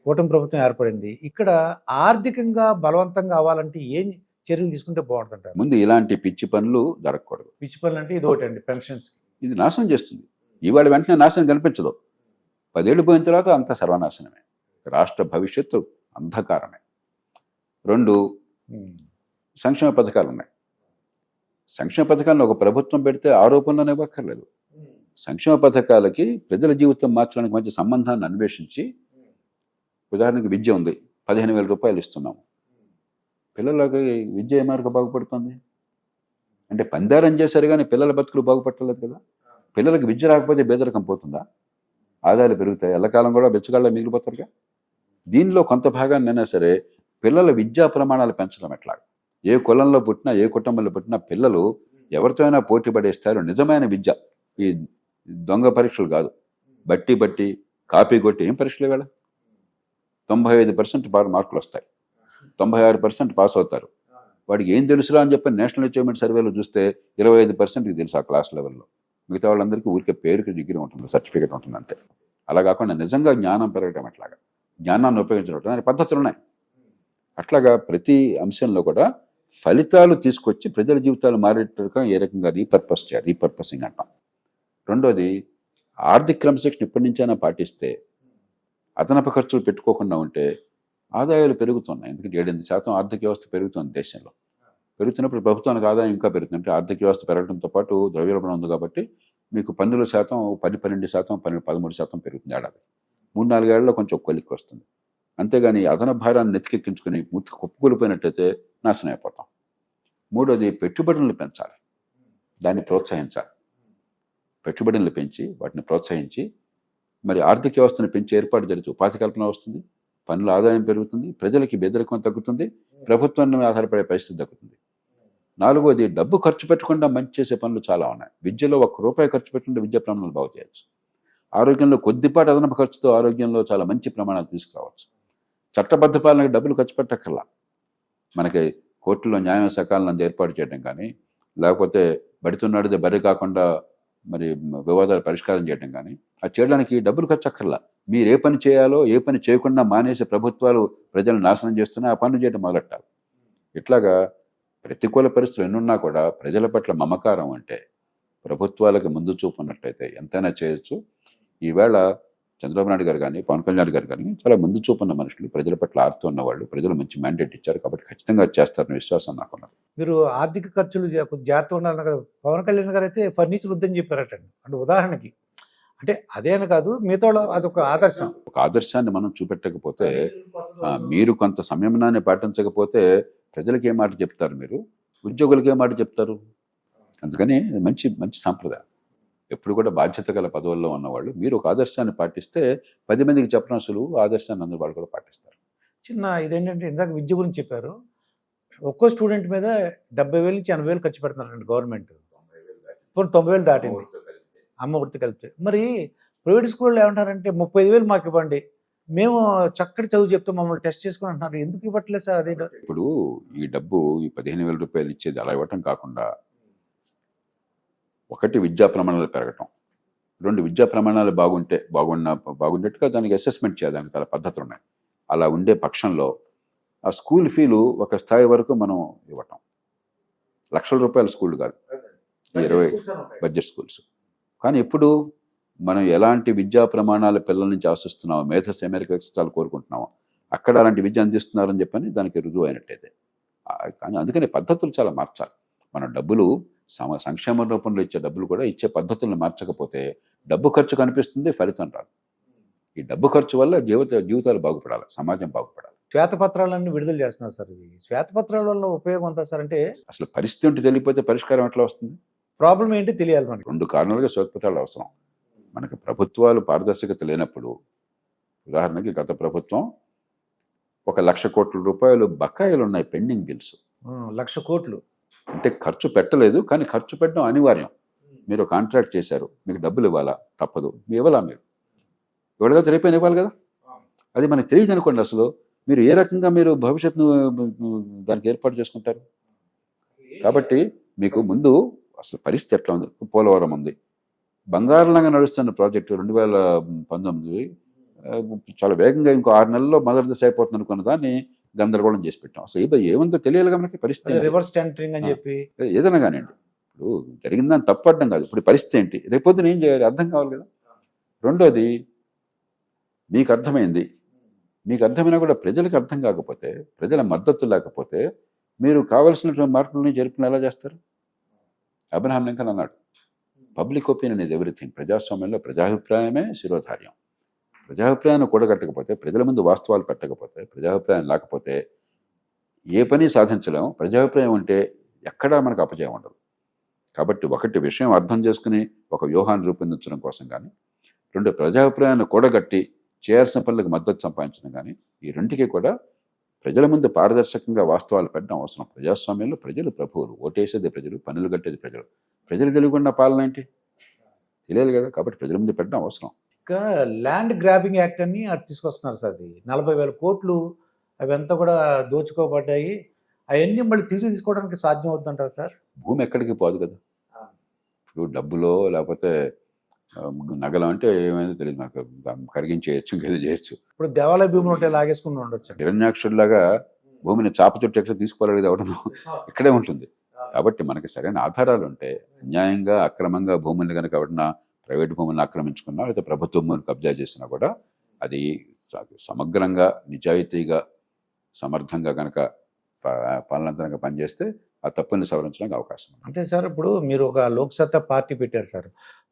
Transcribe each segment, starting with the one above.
కూటమి ప్రభుత్వం ఏర్పడింది. ఇక్కడ ఆర్థికంగా బలవంతంగా అవ్వాలంటే ఏం చర్యలు తీసుకుంటే బాగుంటుందంటారు? ముందు ఇలాంటి పిచ్చి పనులు జరగకూడదు. పిచ్చి పనులు అంటే ఇది ఒకటండి, పెన్షన్స్. ఇది నాశనం చేస్తుంది. ఇవాళ వెంటనే నాశనం కనిపించదు. 10 ఏళ్ళు పోయిన తర్వాత అంత సర్వనాశనమే. రాష్ట్ర భవిష్యత్తు అంధకారమే. 2 సంక్షేమ పథకాలు ఉన్నాయి. సంక్షేమ పథకాలను ఒక ప్రభుత్వం పెడితే ఆరోపణలు ఇవ్వక్కర్లేదు. సంక్షేమ పథకాలకి ప్రజల జీవితం మార్చడానికి మంచి సంబంధాన్ని అన్వేషించి, ఉదాహరణకి విద్య ఉంది, 15,000 రూపాయలు ఇస్తున్నాము. పిల్లలకి విద్య ఏ మార్గం బాగుపడుతుంది అంటే పందారం చేశారు కానీ పిల్లల బతుకులు బాగుపట్టలేదు కదా. పిల్లలకి విద్య రాకపోతే బేదరికం పోతుందా? ఆదాయాలు పెరుగుతాయి, ఎల్లకాలం కూడా బెచ్చగాళ్ళ మిగిలిపోతారుగా. దీనిలో కొంత భాగాన్ని అయినా సరే పిల్లల విద్యా ప్రమాణాలు పెంచడం ఎట్లా? ఏ కులంలో పుట్టినా ఏ కుటుంబంలో పుట్టినా పిల్లలు ఎవరితో అయినా పోటీ పడేస్తారు. నిజమైన విద్య, ఈ దొంగ పరీక్షలు కాదు. బట్టి కాపీ కొట్టి ఏం పరీక్షలు వేళ 95% మార్కులు వస్తాయి, 96% పాస్ అవుతారు. వాడికి ఏం తెలుసురా అని చెప్పి నేషనల్ అచీవ్మెంట్ సర్వేలో చూస్తే 25%కి తెలుసు ఆ క్లాస్ లెవెల్లో. మిగతా వాళ్ళందరికీ ఊరికే పేరుకి డిగ్రీ ఉంటుంది, సర్టిఫికేట్ ఉంటుంది అంతే. అలా కాకుండా నిజంగా జ్ఞానం పెరగటం ఎట్లాగా, జ్ఞానాన్ని ఉపయోగించడం దాని పద్ధతులు ఉన్నాయి. అట్లాగా ప్రతి అంశంలో కూడా ఫలితాలు తీసుకొచ్చి ప్రజల జీవితాలు మారేట్టుగా ఏ రకంగా రీపర్పస్ చేయాలి, రీపర్పసింగ్ అంటాం. 2వది ఆర్థిక క్రమశిక్షణ ఇప్పటి నుంచైనా పాటిస్తే, అదనపు ఖర్చులు పెట్టుకోకుండా ఉంటే ఆదాయాలు పెరుగుతున్నాయి. ఎందుకంటే 7-8% ఆర్థిక వ్యవస్థ పెరుగుతుంది దేశంలో. పెరుగుతున్నప్పుడు ప్రభుత్వానికి ఆదాయం ఇంకా పెరుగుతుంది. అంటే ఆర్థిక వ్యవస్థ పెరగడంతో పాటు ద్రవ్యోల్బణం ఉంది కాబట్టి మీకు పన్నుల శాతం 10-12%, 13% పెరుగుతుంది ఏడాది. 3-4 ఏళ్లలో కొంచెం కొలిక్కి వస్తుంది. అంతేగాని అదనపు భారాన్ని నెత్తికెక్కించుకుని కుప్పకూలిపోయినట్టయితే నాశనం అయిపోతాం. 3వది పెట్టుబడులను పెంచాలి, దాన్ని ప్రోత్సహించాలి. పెట్టుబడులను పెంచి వాటిని ప్రోత్సహించి మరి ఆర్థిక వ్యవస్థను పెంచి ఏర్పాటు జరిగితే ఉపాధి కల్పన వస్తుంది, పన్నుల ఆదాయం పెరుగుతుంది, ప్రజలకి బెదరికం తగ్గుతుంది, ప్రభుత్వాన్ని ఆధారపడే పరిస్థితి తగ్గుతుంది. 4వది డబ్బు ఖర్చు పెట్టకుండా మంచి చేసే పనులు చాలా ఉన్నాయి. విద్యలో ₹1 ఖర్చు పెట్టకుండా విద్యా ప్రమాణాలు బాగు చేయొచ్చు. ఆరోగ్యంలో కొద్దిపాటి అదనపు ఖర్చుతో ఆరోగ్యంలో చాలా మంచి ప్రమాణాలు తీసుకురావచ్చు. చట్టబద్ధ పాలనకి డబ్బులు ఖర్చు పెట్టక్కర్లా. మనకి కోర్టులో న్యాయం సకాలంలో ఏర్పాటు చేయడం కానీ, లేకపోతే బడితున్నాడితే బరి కాకుండా మరి వివాదాలు పరిష్కారం చేయడం కానీ, అది చేయడానికి డబ్బులు ఖర్చు అక్కర్లా. మీరు ఏ పని చేయాలో ఏ పని చేయకుండా మానేసే ప్రభుత్వాలు ప్రజలను నాశనం చేస్తున్నా ఆ పనులు చేయడం మొదలెట్టాలి. ఇట్లాగా ప్రతికూల పరిస్థితులు ఎన్నున్నా కూడా ప్రజల పట్ల మమకారం అంటే, ప్రభుత్వాలకు ముందు చూపు ఉన్నట్లయితే ఎంతైనా చేయొచ్చు. ఈవేళ చంద్రబాబు నాయుడు గారు కానీ పవన్ కళ్యాణ్ గారు కానీ చాలా ముందు చూపు ఉన్న మనుషులు, ప్రజల పట్ల ఆర్తో ఉన్నవాళ్ళు, ప్రజలు మంచి మ్యాండేట్ ఇచ్చారు కాబట్టి ఖచ్చితంగా చేస్తారని విశ్వాసం నాకున్నది. మీరు ఆర్థిక ఖర్చులు జాగ్రత్త ఉండాలన్న కదా. పవన్ కళ్యాణ్ గారు అయితే ఫర్నిచర్ వద్దని చెప్పారటండి. అంటే ఉదాహరణకి, అంటే అదేని కాదు, మీతో అదొక ఆదర్శం. ఒక ఆదర్శాన్ని మనం చూపెట్టకపోతే, మీరు కొంత సంయమనాన్ని పాటించకపోతే ప్రజలకి ఏ మాట చెప్తారు, మీరు ఉద్యోగులకి ఏ మాట చెప్తారు? అందుకని మంచి మంచి సాంప్రదాయం. ఎప్పుడు కూడా బాధ్యత గల పదవుల్లో ఉన్నవాళ్ళు మీరు ఒక ఆదర్శాన్ని పాటిస్తే 10 మందికి చెప్పడం సులువు, ఆదర్శాన్ని అందరూ వాళ్ళు కూడా పాటిస్తారు. చిన్న ఇదేంటంటే, ఇందాక విద్య గురించి చెప్పారు. ఒక్కో స్టూడెంట్ మీద 70,000 నుంచి 80,000 ఖర్చు పెడుతున్నారండి గవర్నమెంట్. 90,000 దాటింది అమ్మ ఒడితో కలిపితే. మరి ప్రైవేట్ స్కూల్లో ఏమంటారంటే 35,000 మాకు ఇవ్వండి, మేము చక్కటి చదువు చెప్తాం, మమ్మల్ని టెస్ట్ చేసుకుని అంటున్నారు. ఎందుకు ఇవ్వట్లేదు సార్? అదే ఇప్పుడు ఈ డబ్బు ఈ 15,000 రూపాయలు ఇచ్చేది అలా ఇవ్వటం కాకుండా, 1 విద్యా ప్రమాణాలు పెరగటం, 2 విద్యా ప్రమాణాలు బాగుండేట్టుగా దానికి అసెస్మెంట్ చేయాలి. దానికి చాలా పద్ధతులు ఉన్నాయి. అలా ఉండే పక్షంలో ఆ స్కూల్ ఫీలు ఒక స్థాయి వరకు మనం ఇవ్వటం. లక్షల రూపాయల స్కూల్ కాదు, 20 బడ్జెట్ స్కూల్స్. కానీ ఇప్పుడు మనం ఎలాంటి విద్యా ప్రమాణాలు పిల్లల నుంచి ఆశిస్తున్నామో, మేధస్ అమెరికా చాలా కోరుకుంటున్నామో, అక్కడ అలాంటి విద్య అందిస్తున్నారని చెప్పని దానికి రుజువు అయినట్టయితే. కానీ అందుకని పద్ధతులు చాలా మార్చాలి. మన డబ్బులు సంక్షేమ రూపంలో ఇచ్చే డబ్బులు కూడా ఇచ్చే పద్ధతులను మార్చకపోతే డబ్బు ఖర్చు కనిపిస్తుంది, ఫలితం రాదు. ఈ డబ్బు ఖర్చు వల్ల జీవితాలు బాగుపడాలి, సమాజం బాగుపడాలి. శ్వేతపత్రాలన్నీ విడుదల చేస్తున్నారు సార్. ఇవి శ్వేతపత్రాల వల్ల ఉపయోగం ఉందా సార్? అంటే అసలు పరిస్థితి ఉంటే తెలియకపోతే పరిష్కారం ఎట్లా వస్తుంది? ప్రాబ్లం ఏంటి తెలియాలి మనకి. 2 కారణాలుగా శ్వేతపత్రాలు అవసరం. మనకి ప్రభుత్వాలు పారదర్శకత లేనప్పుడు, ఉదాహరణకి గత ప్రభుత్వం 1,00,000 కోట్ల రూపాయలు బకాయిలు ఉన్నాయి, పెండింగ్ బిల్స్. 1,00,000 కోట్లు అంటే ఖర్చు పెట్టలేదు, కానీ ఖర్చు పెట్టడం అనివార్యం. మీరు కాంట్రాక్ట్ చేశారు, మీకు డబ్బులు ఇవ్వాలా, తప్పదు. ఇవ్వాలా? మీరు ఇవ్వడగా తెలియపోయిన ఇవ్వాలి కదా. అది మనకు తెలియదు అనుకోండి. అసలు మీరు ఏ రకంగా మీరు భవిష్యత్తును దానికి ఏర్పాటు చేసుకుంటారు? కాబట్టి మీకు ముందు అసలు పరిస్థితి ఎట్లా ఉంది? పోలవరం ఉంది, బంగారులాగా నడుస్తున్న ప్రాజెక్టు 2019 చాలా వేగంగా ఇంకో 6 నెలల్లో మొదటి దశ అయిపోతుంది అనుకున్న దాన్ని గందరగోళం చేసి పెట్టాం. అసలు ఏముందో తెలియాలి మనకి పరిస్థితి. రివర్స్ టెండరింగ్ అని చెప్పి ఏదైనా కానివ్వండి, ఇప్పుడు జరిగిందని తప్పడం కాదు, ఇప్పుడు పరిస్థితి ఏంటి, రేపొద్దున ఏం చేయాలి అర్థం కావాలి కదా. రెండోది, మీకు అర్థమైంది, మీకు అర్థమైనా కూడా ప్రజలకు అర్థం కాకపోతే, ప్రజల మద్దతు లేకపోతే మీరు కావలసినటువంటి మార్పులని జరుపుని ఎలా చేస్తారు? అబ్రహాం లింకన్ అన్నాడు, పబ్లిక్ ఒపీనియన్ ఇస్ ఎవ్రీథింగ్. ప్రజాస్వామ్యంలో ప్రజాభిప్రాయమే శిరోధార్యం. ప్రజాభిప్రాయాన్ని కూడగట్టకపోతే, ప్రజల ముందు వాస్తవాలు పెట్టకపోతే, ప్రజాభిప్రాయం లేకపోతే ఏ పని సాధించలేము. ప్రజాభిప్రాయం ఉంటే ఎక్కడా మనకు అపజయం ఉండదు. కాబట్టి ఒకటి, విషయం అర్థం చేసుకుని ఒక వ్యూహాన్ని రూపొందించడం కోసం కానీ, రెండు, ప్రజాభిప్రాయాన్ని కూడగట్టి చేయాల్సిన పనులకు మద్దతు సంపాదించడం కానీ, ఈ రెండుకి కూడా ప్రజల ముందు పారదర్శకంగా వాస్తవాలు పెట్టడం అవసరం. ప్రజాస్వామ్యంలో ప్రజలు ప్రభువులు, ఓటేసేది ప్రజలు, పన్నులు కట్టేది ప్రజలు. ప్రజలు తెలియకుండా పాలన ఏంటి తెలియాలి కదా. కాబట్టి ప్రజల ముందు పెట్టడం అవసరం. ఇంకా ల్యాండ్ గ్రాబింగ్ యాక్ట్ అని అటు తీసుకొస్తున్నారు సార్. అది 40,000 కోట్లు అవంతా కూడా దోచుకోబడ్డాయి. అవన్నీ మళ్ళీ తిరిగి తీసుకోవడానికి సాధ్యం అవుతుందంటారు సార్? భూమి ఎక్కడికి పోదు కదా. ఇప్పుడు డబ్బులో లేకపోతే నగలం అంటే ఏమైందో తెలియదు నాకు, కరిగించేయచ్చు, ఇంకేదో చేయొచ్చు. ఇప్పుడు దేవాలయ భూములు ఉంటే లాగేసుకుని ఉండొచ్చు. హిరణ్యాక్షుడిలాగా భూమిని చాప చుట్టూ ఎట్లా తీసుకోవాలి అవడం ఇక్కడే ఉంటుంది. కాబట్టి మనకి సరైన ఆధారాలు ఉంటే, అన్యాయంగా అక్రమంగా భూముల్ని కనుక ఎవడన్నా ప్రైవేట్ భూములను ఆక్రమించుకున్నా లేదా ప్రభుత్వ భూములను కబ్జా చేసినా కూడా అది సమగ్రంగా నిజాయితీగా సమర్థంగా కనుక పాలనంతరంగా పనిచేస్తే ఆ తప్పుని సవరించడానికి అవకాశం ఉంది. అంటే సార్, ఇప్పుడు మీరు ఒక లోక్సత్తా పార్టీ పెట్టారు సార్.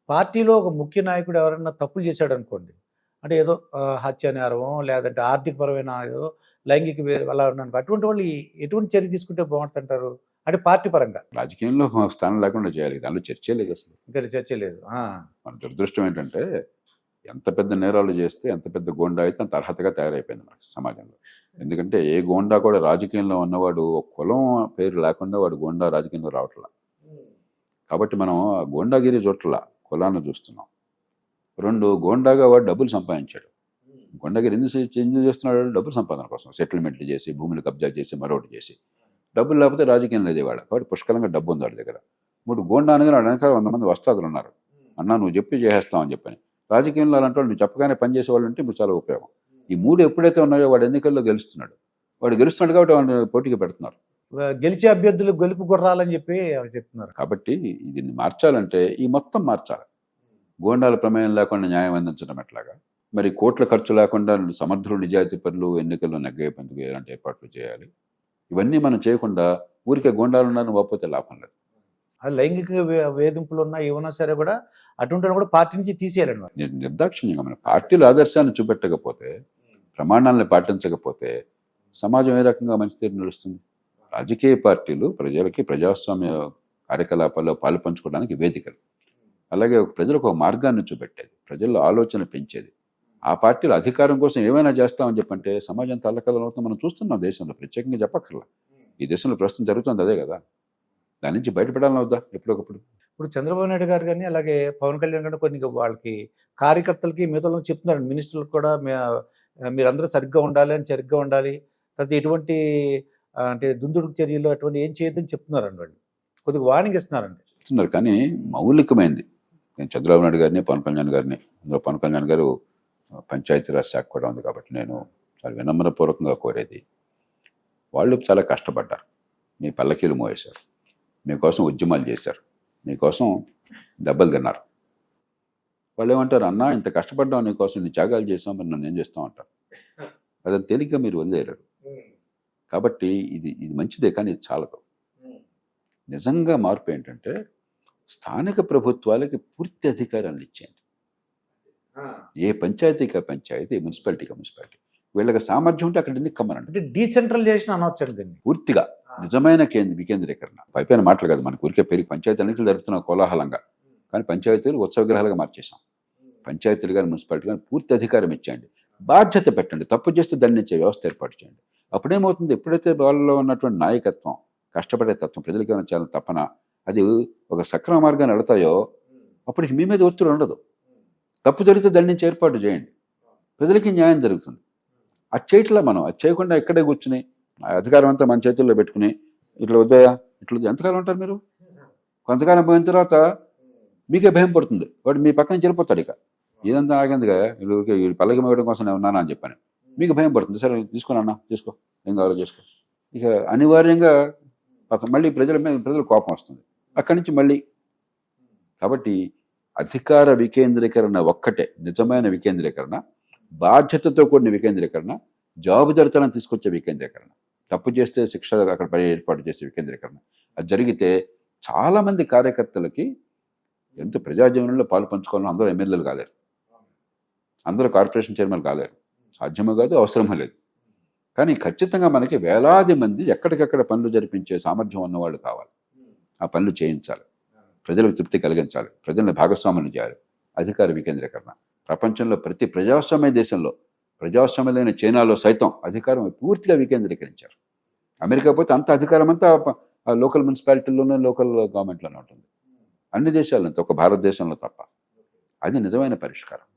పార్టీలో ఒక ముఖ్య నాయకుడు ఎవరైనా తప్పులు చేశాడు అనుకోండి, అంటే ఏదో హత్య నేరమో లేదంటే ఆర్థికపరమైన ఏదో లైంగిక అలా ఉన్నాను, అటువంటి వాళ్ళు ఎటువంటి చర్య తీసుకుంటే బాగుంటుంటారు? అంటే పార్టీ పరంగా రాజకీయంలో స్థానం లేకుండా చేయాలి. దానిలో చర్చే లేదు అసలు. ఇంకా చర్చ లేదు. మన దురదృష్టం ఏంటంటే, ఎంత పెద్ద నేరాలు చేస్తే ఎంత పెద్ద గోండా అయితే అంత అర్హతగా తయారైపోయింది మనకి సమాజంలో. ఎందుకంటే ఏ గోండా కూడా రాజకీయంలో ఉన్నవాడు కులం పేరు లేకుండా వాడు గోండా రాజకీయంలో రావట్లా. కాబట్టి మనం గోండాగిరి చోట్ల కులాన్ని చూస్తున్నాం. రెండు, గోండాగా వాడు డబ్బులు సంపాదించాడు. గోండాగిరి ఎందుకు చేస్తున్నాడు? డబ్బులు సంపాదన కోసం, సెటిల్మెంట్లు చేసి, భూములు కబ్జా చేసి, మరొకటి చేసి. డబ్బులు లేకపోతే రాజకీయం లేదేవాడు. కాబట్టి పుష్కలంగా డబ్బు ఉంది వాడి దగ్గర. మూడు, గోండా అనగానే వాడు వెనకాల 100 మంది వస్తాదులు ఉన్నారు. అన్నా నువ్వు చెప్పి చేసేస్తామని చెప్పని. రాజకీయంలో అలాంటి వాళ్ళు నువ్వు చెప్పగానే పనిచేసే వాళ్ళు ఉంటే ఇప్పుడు చాలా ఉపయోగం. ఈ 3 ఎప్పుడైతే ఉన్నాయో వాడు ఎన్నికల్లో గెలుస్తున్నాడు. వాడు గెలుస్తున్నాడు కాబట్టి వాడిని పోటీకి పెడుతున్నారు. గెలిచే అభ్యర్థులు గెలుపు గుర్రాలని చెప్పి చెప్తున్నారు. కాబట్టి దీన్ని మార్చాలంటే ఈ మొత్తం మార్చాలి. గోండాల ప్రమేయం లేకుండా న్యాయం అందించడం ఎట్లాగా, మరి కోట్ల ఖర్చు లేకుండా సమర్థులు నిజాయితీ పనులు ఎన్నికల్లో నెగ్గేందుకు ఎలాంటి ఏర్పాట్లు చేయాలి. ఇవన్నీ మనం చేయకుండా ఊరికే గోండాలు ఉన్నారని పోతే లాభం లేదు. లైంగిక వేధింపులు ఉన్నా ఏమన్నా సరే కూడా అటువంటి కూడా పార్టీ నుంచి తీసేయాలండి. నిర్దాక్షిణ్యంగా మన పార్టీల ఆదర్శాన్ని చూపెట్టకపోతే, ప్రమాణాలను పాటించకపోతే సమాజం ఏ రకంగా మంచి తీరు నడుస్తుంది? రాజకీయ పార్టీలు ప్రజలకి ప్రజాస్వామ్య కార్యకలాపాల్లో పాలు పంచుకోవడానికి వేదికలు, అలాగే ప్రజలకు ఒక మార్గాన్ని చూపెట్టేది, ప్రజల్లో ఆలోచన పెంచేది. ఆ పార్టీలు అధికారం కోసం ఏమైనా చేస్తామని చెప్పంటే సమాజం తల్లకలం అవుతుంది. మనం చూస్తున్నాం దేశంలో, ప్రత్యేకంగా చెప్పక్కర్లా. ఈ దేశంలో ప్రస్తుతం జరుగుతుంది అదే కదా. దాని నుంచి బయటపడాలని వద్దా ఎప్పటికప్పుడు? ఇప్పుడు చంద్రబాబు నాయుడు గారు కానీ అలాగే పవన్ కళ్యాణ్ గారు కొన్ని వాళ్ళకి కార్యకర్తలకి మిగతా చెప్తున్నారు, మినిస్టర్లకు కూడా మీరందరూ సరిగ్గా ఉండాలి అని, సరిగ్గా ఉండాలి, తర్వాత ఎటువంటి అంటే దుందుడుకు చర్యలు అటువంటి ఏం చేయొద్దని చెప్తున్నారండి. వాళ్ళు కొద్దిగా వార్నింగ్ ఇస్తున్నారండి. చెప్తున్నారు కానీ మౌలికమైంది. నేను చంద్రబాబు నాయుడు గారిని, పవన్ కళ్యాణ్ గారిని, అందులో పవన్ కళ్యాణ్ గారు పంచాయతీరాజ్ శాఖ కూడా ఉంది కాబట్టి నేను చాలా వినమ్రపూర్వకంగా కోరేది, వాళ్ళు చాలా కష్టపడ్డారు, మీ పల్లకీలు మోయేశారు, మీకోసం ఉద్యమాలు చేశారు, మీకోసం దెబ్బలు తిన్నారు. వాళ్ళు ఏమంటారు, అన్నా ఇంత కష్టపడ్డాం నీకోసం, నీ త్యాగాలు చేసాం, మరి నన్ను ఏం చేస్తాం అంటారు. అదని తేలిగ్గా మీరు వదిలేరు. కాబట్టి ఇది మంచిదే కానీ ఇది చాలదు. నిజంగా మార్పు ఏంటంటే స్థానిక ప్రభుత్వాలకి పూర్తి అధికారాన్ని ఇచ్చేయండి. ఏ పంచాయతీగా పంచాయతీ, మున్సిపాలిటీగా మున్సిపాలిటీ, వీళ్ళకి సామర్థ్యం ఉంటే అక్కడ ఎన్నికమ్మనండి. అంటే డీసెంట్రలైజేషన్ అనవచ్చండి పూర్తిగా. నిజమైన వికేంద్రీకరణ. పైపైన మాటలు కాదు, మనకు ఊరికే పెరిగి పంచాయతీ అన్నింటిలో జరుపుతున్న కోలాహలంగా, కానీ పంచాయతీలు ఉత్సవగ్రహాలుగా మార్చేసాం. పంచాయతీలు కానీ మున్సిపాలిటీ కానీ పూర్తి అధికారం ఇచ్చేయండి, బాధ్యత పెట్టండి, తప్పు చేస్తే దండించే వ్యవస్థ ఏర్పాటు చేయండి. అప్పుడేమవుతుంది, ఎప్పుడైతే వాళ్ళలో ఉన్నటువంటి నాయకత్వం, కష్టపడే తత్వం, ప్రజలకి ఏమైనా చాలా తపన, అది ఒక సక్రమ మార్గాన్ని వెళతాయో అప్పటికి మీ మీద ఒత్తిడి ఉండదు. తప్పు జరిగితే దండించి ఏర్పాటు చేయండి, ప్రజలకి న్యాయం జరుగుతుంది. అది చేయట్లా మనం. అది చేయకుండా ఇక్కడే కూర్చుని అధికారం అంతా మన చేతుల్లో పెట్టుకుని ఇట్లా వద్దయా ఇట్లా ఎంతకాలం ఉంటారు మీరు? కొంతకాలం పోయిన తర్వాత మీకే భయం పడుతుంది, వాడు మీ పక్కన చెడిపోతాడు. ఇక ఇదంతా ఆగిందిగా వీళ్ళు పల్లకి మోయడం కోసం నేను ఉన్నానా అని చెప్పాను. మీకు భయం పడుతుంది, సరే తీసుకుని అన్న చేసుకో, ఏం కావాలో చేసుకో. ఇక అనివార్యంగా మళ్ళీ ప్రజల కోపం వస్తుంది అక్కడి నుంచి మళ్ళీ. కాబట్టి అధికార వికేంద్రీకరణ ఒక్కటే నిజమైన వికేంద్రీకరణ, బాధ్యతతో కూడిన వికేంద్రీకరణ, జవాబుదారితనం తీసుకొచ్చే వికేంద్రీకరణ. తప్పు చేస్తే శిక్ష అక్కడ ఏర్పాటు చేసే వికేంద్రీకరణ. అది జరిగితే చాలామంది కార్యకర్తలకి ఎంతో ప్రజాజీవనంలో పాలు పంచుకోవాలని అందరూ ఎమ్మెల్యేలు కాలేరు, అందరూ కార్పొరేషన్ చైర్మన్ కాలేరు, సాధ్యమో కాదు, అవసరమో లేదు. కానీ ఖచ్చితంగా మనకి వేలాది మంది ఎక్కడికక్కడ పనులు జరిపించే సామర్థ్యం ఉన్నవాళ్ళు కావాలి. ఆ పనులు చేయించాలి, ప్రజలకు తృప్తి కలిగించాలి, ప్రజల్ని భాగస్వాములు చేయాలి. అధికార వికేంద్రీకరణ ప్రపంచంలో ప్రతి ప్రజాస్వామ్య దేశంలో, ప్రజాస్వామ్యమైన చైనాలో సైతం అధికారం పూర్తిగా వికేంద్రీకరించారు. అమెరికా పోతే అంత అధికారం అంతా లోకల్ మున్సిపాలిటీల్లోనే, లోకల్ గవర్నమెంట్లోనే ఉంటుంది, అన్ని దేశాల్లో, ఒక భారతదేశంలో తప్ప. అది నిజమైన పరిష్కారం.